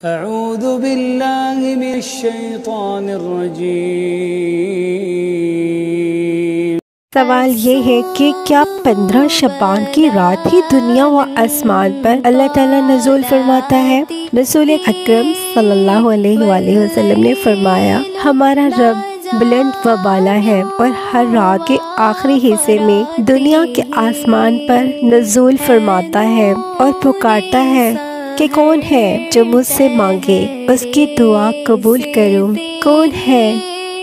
اعوذ باللہ من الشیطان الرجیم۔ سوال یہ ہے کہ کیا 15 شعبان کی رات ہی دنیا و آسمان پر اللہ تعالیٰ نزول فرماتا ہے؟ رسول اکرم صلی اللہ علیہ وآلہ وسلم نے فرمایا، ہمارا رب بلند و بالا ہے اور ہر رات کے آخری حصے میں دنیا کے آسمان پر نزول فرماتا ہے اور پکارتا ہے کہ کون ہے جو مجھ سے مانگے اس کی دعا قبول کروں، کون ہے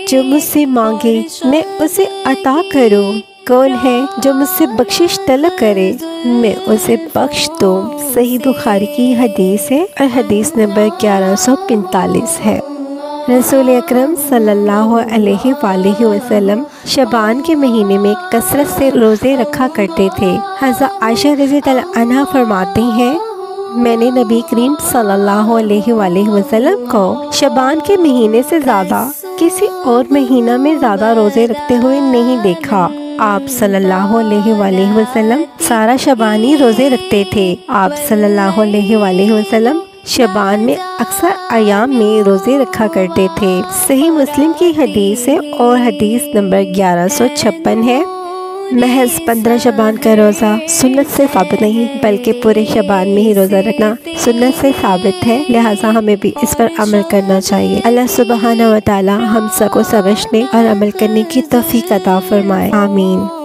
جو مجھ سے مانگے میں اسے عطا کروں، کون ہے جو مجھ سے بخشش طلب کرے میں اسے بخش دوں۔ صحیح بخاری کی حدیث ہے اور حدیث نمبر 1145 ہے۔ رسول اکرم صلی اللہ علیہ وآلہ وسلم شعبان کے مہینے میں کثرت سے روزے رکھا کرتے تھے۔ حضرت عائشہ رضی اللہ عنہا فرماتی ہیں، میں نے نبی کریم صلی اللہ علیہ وآلہ وسلم کو شعبان کے مہینے سے زیادہ کسی اور مہینہ میں زیادہ روزے رکھتے ہوئے نہیں دیکھا۔ آپ صلی اللہ علیہ وآلہ وسلم سارا شعبان ہی روزے رکھتے تھے۔ آپ صلی اللہ علیہ وآلہ وسلم شعبان میں اکثر ایام میں روزے رکھا کرتے تھے۔ صحیح مسلم کی حدیث ہے اور حدیث نمبر 1156 ہے۔ محض 15 شعبان کا روزہ سنت سے ثابت نہیں بلکہ پورے شعبان میں ہی روزہ رکھنا سنت سے ثابت ہے، لہٰذا ہمیں بھی اس پر عمل کرنا چاہیے۔ اللہ سبحانہ و تعالی ہم سب کو سمجھنے اور عمل کرنے کی توفیق عطا فرمائے، آمین۔